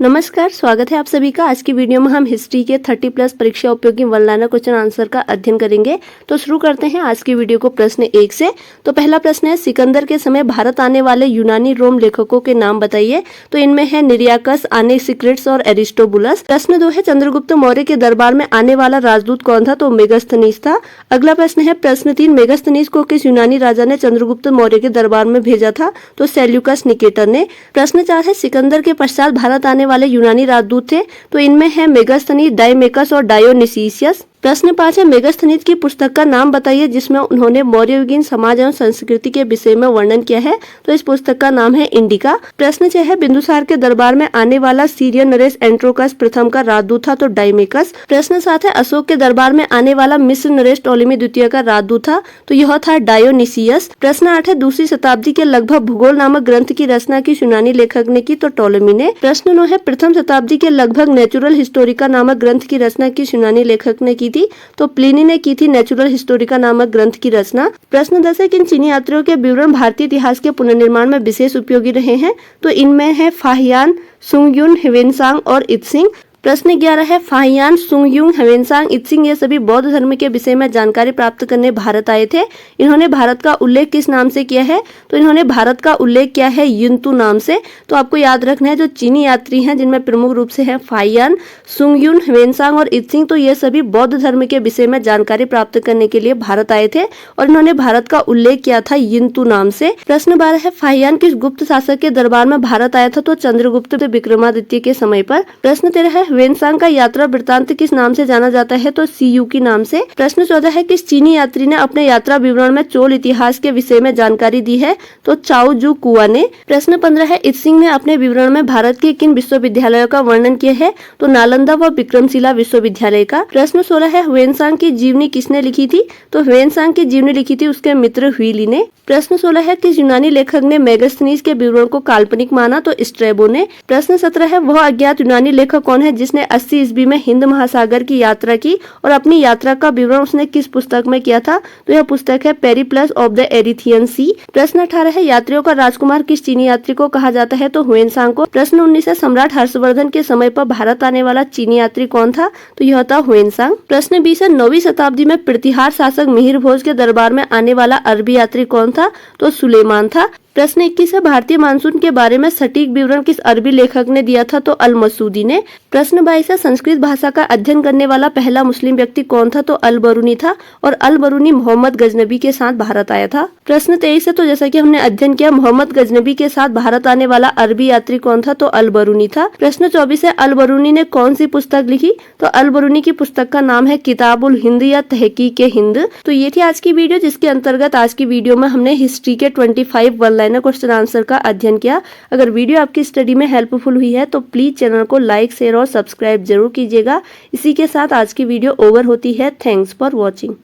नमस्कार, स्वागत है आप सभी का। आज की वीडियो में हम हिस्ट्री के 30+ परीक्षा उपयोगी वन लाइनर क्वेश्चन आंसर का अध्ययन करेंगे। तो शुरू करते हैं आज की वीडियो को प्रश्न 1 से। तो पहला प्रश्न है, सिकंदर के समय भारत आने वाले यूनानी रोम लेखकों के नाम बताइए। तो इनमें है निरियाकस, आनेसिक्रिट्स और एरिस्टोबुलस। प्रश्न 2 है, चंद्रगुप्त मौर्य के दरबार में आने वाला राजदूत कौन था? तो मेगास्थनीस था। अगला प्रश्न है, प्रश्न 3, मेगास्थनीस को किस यूनानी राजा ने चंद्रगुप्त मौर्य के दरबार में भेजा था? तो सेल्यूकस निकेटर ने। प्रश्न 4 है, सिकंदर के पश्चात भारत आने वाले यूनानी राजदूत थे। तो इनमें है मेगास्थनीस, डाइमेकस और डायोनिसियस। प्रश्न 5 है, मेगास्थनीस की पुस्तक का नाम बताइए जिसमें उन्होंने मौर्ययुगीन समाज एवं संस्कृति के विषय में वर्णन किया है। तो इस पुस्तक का नाम है इंडिका। प्रश्न 6 है, बिंदुसार के दरबार में आने वाला सीरियन नरेश एंट्रोकस प्रथम का राजदूत था। तो डाइमेकस। प्रश्न 7 है, अशोक के दरबार में आने वाला मिस्र नरेश टोलेमी द्वितीय का राजदूत था। तो यह था डायोनिसियस। प्रश्न 8 है, दूसरी शताब्दी के लगभग भूगोल नामक ग्रंथ की रचना किस यूनानी लेखक ने की? तो टोलेमी ने। प्रश्न 9 है, प्रथम शताब्दी के लगभग नेचुरल हिस्टोरिका नामक ग्रंथ की रचना किस यूनानी लेखक ने की थी? तो प्लिनी ने की थी नेचुरल हिस्टोरिका नामक ग्रंथ की रचना। प्रश्न 10 है, किन चीनी यात्रियों के विवरण भारतीय इतिहास के पुनर्निर्माण में विशेष उपयोगी रहे हैं? तो इनमें है फाहियान, सुंगयुन, ह्वेनसांग और इत्सिंग। प्रश्न 11 है, फाहियान, सुंगयुन, ह्वेनसांग, इत्सिंग ये सभी बौद्ध धर्म के विषय में जानकारी प्राप्त करने भारत आए थे। इन्होंने भारत का उल्लेख किस नाम से किया है? तो इन्होंने भारत का उल्लेख किया है युन्तु नाम से। तो आपको याद रखना है, जो चीनी यात्री हैं जिनमें प्रमुख रूप से है फाहियान, सुंगयुन, ह्वेनसांग और इत्सिंग, तो ये सभी बौद्ध धर्म के विषय में जानकारी प्राप्त करने के लिए भारत आए थे और इन्होंने भारत का उल्लेख किया था युन्तु नाम से। प्रश्न 12 है, फाहियान किस गुप्त शासक के दरबार में भारत आया था? तो चंद्रगुप्त विक्रमादित्य के समय पर। प्रश्न 13 है, ह्वेनसांग का यात्रा वृत्तांत किस नाम से जाना जाता है? तो सीयू की नाम से। प्रश्न 14 है, किस चीनी यात्री ने अपने यात्रा विवरण में चोल इतिहास के विषय में जानकारी दी है? तो चाओ जू कुआ ने। प्रश्न 15 है, इत्सिंग ने अपने विवरण में भारत के किन विश्वविद्यालयों का वर्णन किया है? तो नालंदा व विक्रमशिला विश्वविद्यालय का। प्रश्न 16 है, ह्वेनसांग की जीवनी किसने लिखी थी? तो ह्वेनसांग की जीवनी लिखी थी उसके मित्र ह्वीली ने। प्रश्न 16 है, किस यूनानी लेखक ने मेगास्थनीस के विवरण को काल्पनिक माना? तो स्ट्रैबो ने। प्रश्न 17 है, वह अज्ञात यूनानी लेखक कौन है जिसने 80 ईस्वी में हिंद महासागर की यात्रा की और अपनी यात्रा का विवरण उसने किस पुस्तक में किया था? तो यह पुस्तक है पेरिप्लस ऑफ द एरिथियन सी। प्रश्न 18 है, यात्रियों का राजकुमार किस चीनी यात्री को कहा जाता है? तो ह्वेनसांग को। प्रश्न 19 है, सम्राट हर्षवर्धन के समय पर भारत आने वाला चीनी यात्री कौन था? तो यह था ह्वेनसांग। प्रश्न 20 है, 9वीं शताब्दी में प्रतिहार शासक मिहिर भोज के दरबार में आने वाला अरबी यात्री कौन था? तो सुलेमान था। प्रश्न 21 है, भारतीय मानसून के बारे में सटीक विवरण किस अरबी लेखक ने दिया था? तो अल मसूदी ने। प्रश्न 22 है, संस्कृत भाषा का अध्ययन करने वाला पहला मुस्लिम व्यक्ति कौन था? तो अल बरूनी था और अल बरूनी मोहम्मद गजनबी के साथ भारत आया था। प्रश्न 23 है, तो जैसा कि हमने अध्ययन किया, मोहम्मद गजनबी के साथ भारत आने वाला अरबी यात्री कौन था? तो अल बरूनी था। प्रश्न 24 है, अल बरूनी ने कौन सी पुस्तक लिखी? तो अल बरूनी की पुस्तक का नाम है किताबुल हिंद या तहकीक हिंद। तो ये थी आज की वीडियो, जिसके अंतर्गत आज की वीडियो में हमने हिस्ट्री के 25 वन लाइनर क्वेश्चन आंसर का अध्ययन किया। अगर वीडियो आपकी स्टडी में हेल्पफुल हुई है तो प्लीज चैनल को लाइक, शेयर और सब्सक्राइब जरूर कीजिएगा। इसी के साथ आज की वीडियो ओवर होती है। Thanks for watching.